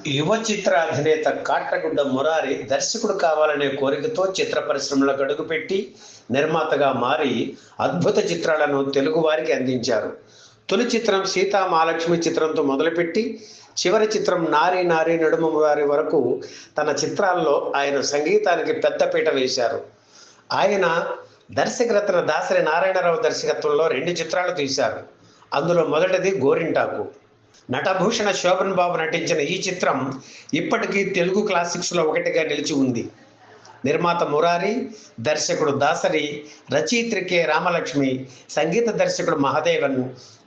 యువ చిత్ర అధినేత కాట్రగుడ్డ మురారి దర్శకుడు కావాలనే కోరికతో చిత్ర పరిశ్రమలకు అడుగుపెట్టి నిర్మాతగా మారి అద్భుత చిత్రాలను తెలుగు వారికి అందించారు. తొలి చిత్రం సీతా మహాలక్ష్మి చిత్రంతో మొదలుపెట్టి చివరి చిత్రం నారి నారి నడుమ వారి వరకు తన చిత్రాల్లో ఆయన సంగీతానికి పెద్దపీట వేశారు. ఆయన దర్శకరత్న దాసరి నారాయణరావు దర్శకత్వంలో 2 చిత్రాలు తీశారు. అందులో మొదటిది గోరింటాకు. నటభూషణ శోభన్ బాబు నటించిన ఈ చిత్రం ఇప్పటికీ తెలుగు క్లాసిక్స్లో ఒకటిగా నిలిచి ఉంది. నిర్మాత మురారి, దర్శకుడు దాసరి, రచయిత్రి కె రామలక్ష్మి, సంగీత దర్శకుడు మహదేవన్,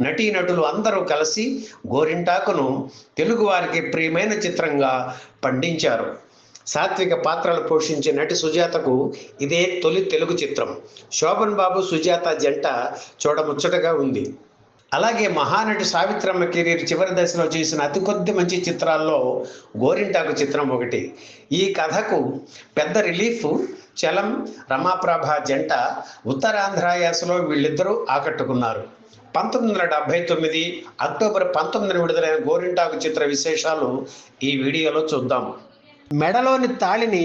నటీనటులు అందరూ కలిసి గోరింటాకును తెలుగు వారికి ప్రియమైన చిత్రంగా పండించారు. సాత్విక పాత్రలు పోషించే నటి సుజాతకు ఇదే తొలి తెలుగు చిత్రం. శోభన్ బాబు, సుజాత జంట చూడముచ్చటగా ఉంది. అలాగే మహానటి సావిత్రమ్మ కెరీర్ చివరి దశలో చేసిన అతి కొద్ది మంచి చిత్రాల్లో గోరింటాకు చిత్రం ఒకటి. ఈ కథకు పెద్ద రిలీఫ్ చలం, రమాప్రభ జంట ఉత్తరాంధ్ర యాసలో వీళ్ళిద్దరూ ఆకట్టుకున్నారు. 1979 అక్టోబర్ 19 విడుదలైన గోరింటాకు చిత్ర విశేషాలు ఈ వీడియోలో చూద్దాం. మెడలోని తాళిని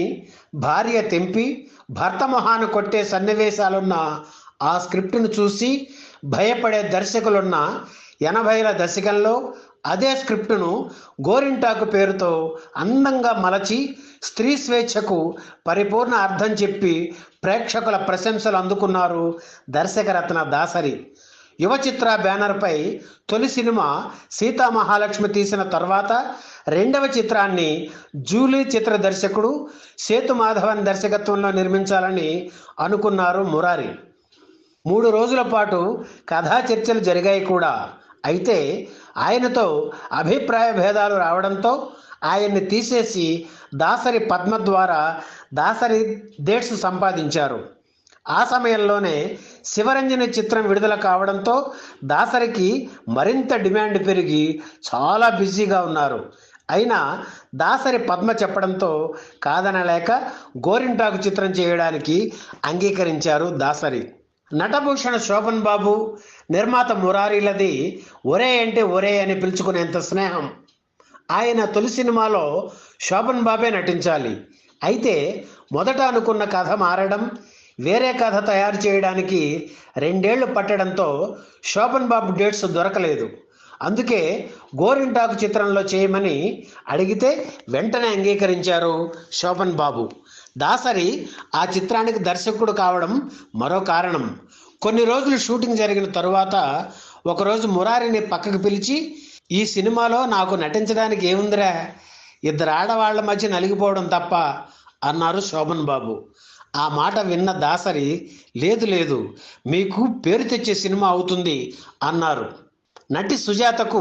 భార్య తెంపి భర్త మొహాన్ని కొట్టే సన్నివేశాలున్న ఆ స్క్రిప్టును చూసి భయపడే దర్శకులున్న 80ల దశకంలో అదే స్క్రిప్టును గోరింటాకు పేరుతో అందంగా మలచి స్త్రీ స్వేచ్ఛకు పరిపూర్ణ అర్థం చెప్పి ప్రేక్షకుల ప్రశంసలు అందుకున్నారు దర్శకరత్న దాసరి. యువ చిత్ర బ్యానర్పై తొలి సినిమా సీతా మహాలక్ష్మి తీసిన తర్వాత 2వ చిత్రాన్ని జూలీ చిత్ర దర్శకుడు సేతు మాధవన్ దర్శకత్వంలో నిర్మించాలని అనుకున్నారు మురారి. 3 రోజుల పాటు కథా చర్చలు జరిగాయి కూడా. అయితే ఆయనతో అభిప్రాయ భేదాలు రావడంతో ఆయన్ని తీసేసి దాసరి పద్మ ద్వారా దాసరి డేట్స్ సంపాదించారు. ఆ సమయంలోనే శివరంజని చిత్రం విడుదల కావడంతో దాసరికి మరింత డిమాండ్ పెరిగి చాలా బిజీగా ఉన్నారు. అయినా దాసరి పద్మ చెప్పడంతో కాదనలేక గోరింటాకు చిత్రం చేయడానికి అంగీకరించారు దాసరి. నటభూషణ శోభన్ బాబు, నిర్మాత మురారీలది ఒరే అంటే ఒరే అని పిలుచుకునేంత స్నేహం. ఆయన తొలి సినిమాలో శోభన్ బాబే నటించాలి. అయితే మొదట అనుకున్న కథ మారడం, వేరే కథ తయారు చేయడానికి 2 ఏళ్లు పట్టడంతో శోభన్ బాబు డేట్స్ దొరకలేదు. అందుకే గోరింటాకు చిత్రంలో చేయమని అడిగితే వెంటనే అంగీకరించారు శోభన్ బాబు. దాసరి ఆ చిత్రానికి దర్శకుడు కావడం మరో కారణం. కొన్ని రోజులు షూటింగ్ జరిగిన తరువాత ఒకరోజు మురారిని పక్కకు పిలిచి, ఈ సినిమాలో నాకు నటించడానికి ఏముందిరా, 2 ఆడవాళ్ల మధ్య నలిగిపోవడం తప్ప అన్నారు శోభన్ బాబు. ఆ మాట విన్న దాసరి, లేదు లేదు, మీకు పేరు తెచ్చే సినిమా అవుతుంది అన్నారు. నటి సుజాతకు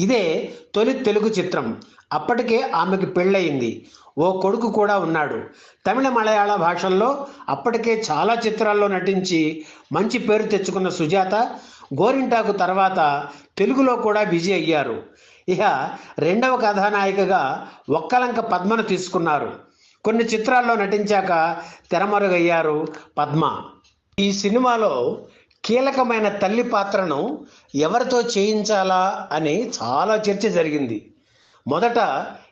ఇదే తొలి తెలుగు చిత్రం. అప్పటికే ఆమెకు పెళ్ళయింది. ఓ కొడుకు కూడా ఉన్నాడు. తమిళ, మలయాళ భాషల్లో అప్పటికే చాలా చిత్రాల్లో నటించి మంచి పేరు తెచ్చుకున్న సుజాత గోరింటాకు తర్వాత తెలుగులో కూడా బిజీ అయ్యారు. ఇక 2వ కథానాయికగా ఒక్కలంక పద్మను తీసుకున్నారు. కొన్ని చిత్రాల్లో నటించాక తెరమరుగయ్యారు పద్మ. ఈ సినిమాలో కీలకమైన తల్లి పాత్రను ఎవరితో చేయించాలా అని చాలా చర్చ జరిగింది. మొదట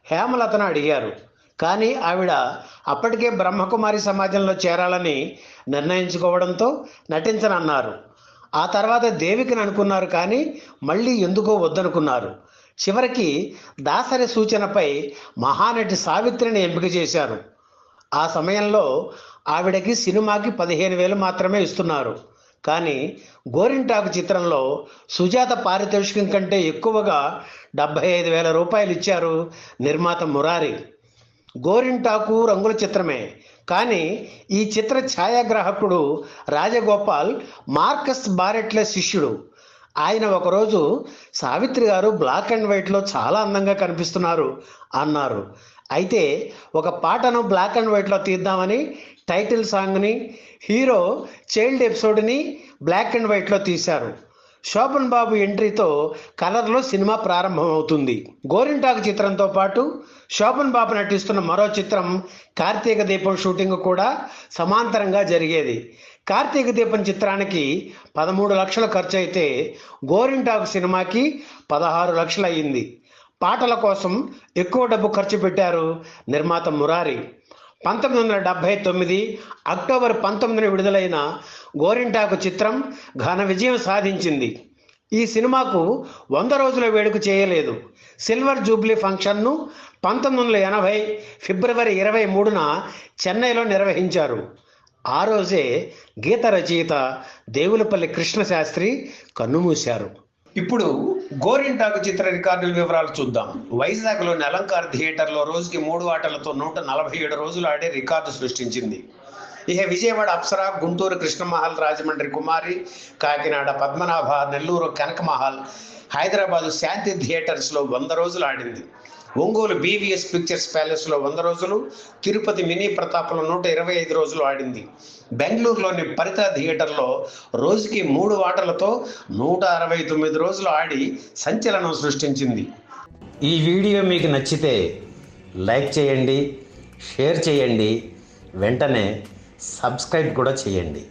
హేమలతను అడిగారు. కానీ ఆవిడ అప్పటికే బ్రహ్మకుమారి సమాజంలో చేరాలని నిర్ణయించుకోవడంతో నటించనన్నారు. ఆ తర్వాత దేవికని అనుకున్నారు, కానీ మళ్ళీ ఎందుకో వద్దనుకున్నారు. చివరికి దాసరి సూచనపై మహానటి సావిత్రిని ఎంపిక చేశారు. ఆ సమయంలో ఆవిడకి సినిమాకి 15,000 మాత్రమే ఇస్తున్నారు. కానీ గోరింటాకు చిత్రంలో సుజాత పారితోషికం కంటే ఎక్కువగా 75,000 రూపాయలు ఇచ్చారు నిర్మాత మురారి. గోరింటాకు రంగుల చిత్రమే, కానీ ఈ చిత్ర ఛాయాగ్రాహకుడు రాజగోపాల్ మార్కస్ బారెట్ల శిష్యుడు. ఆయన ఒకరోజు సావిత్రి గారు బ్లాక్ అండ్ వైట్లో చాలా అందంగా కనిపిస్తున్నారు అన్నారు. అయితే ఒక పాటను బ్లాక్ అండ్ వైట్లో తీద్దామని టైటిల్ సాంగ్ని, హీరో చైల్డ్ ఎపిసోడ్ని బ్లాక్ అండ్ వైట్లో తీశారు. శోభన్ బాబు ఎంట్రీతో కలర్లో సినిమా ప్రారంభమవుతుంది. గోరింటాకు చిత్రంతో పాటు శోభన్ బాబు నటిస్తున్న మరో చిత్రం కార్తీక దీపం షూటింగ్ కూడా సమాంతరంగా జరిగేది. కార్తీక దీపం చిత్రానికి 13 లక్షలు ఖర్చు అయితే గోరింటాకు సినిమాకి 16 లక్షలు అయ్యింది. పాటల కోసం ఎక్కువ డబ్బు ఖర్చు పెట్టారు నిర్మాత మురారి. 1979 అక్టోబర్ 19 విడుదలైన గోరింటాకు చిత్రం ఘన విజయం సాధించింది. ఈ సినిమాకు 100 రోజుల వేడుక చేయలేదు. సిల్వర్ జూబ్లీ ఫంక్షన్ను 1980 ఫిబ్రవరి 23న చెన్నైలో నిర్వహించారు. ఆ రోజే గీత రచయిత దేవులపల్లి కృష్ణశాస్త్రి కన్నుమూశారు. ఇప్పుడు గోరింటాకు చిత్ర రికార్డుల వివరాలు చూద్దాం. వైజాగ్లోని అలంకార్ థియేటర్లో రోజుకి 3 ఆటలతో 147 రోజులు ఆడే రికార్డు సృష్టించింది. ఇక విజయవాడ అప్సరా, గుంటూరు కృష్ణమహల్, రాజమండ్రి కుమారి, కాకినాడ పద్మనాభ, నెల్లూరు కనకమహల్, హైదరాబాదు శాంతి థియేటర్స్లో 100 రోజులు ఆడింది. ఒంగోలు బీవీఎస్ పిక్చర్స్ ప్యాలెస్లో 100 రోజులు, తిరుపతి మినీ ప్రతాప్లో 125 రోజులు ఆడింది. బెంగళూరులోని పరిత థియేటర్లో రోజుకి 3 ఆటలతో 169 రోజులు ఆడి సంచలనం సృష్టించింది. ఈ వీడియో మీకు నచ్చితే లైక్ చేయండి, షేర్ చేయండి, వెంటనే సబ్స్క్రైబ్ కూడా చేయండి.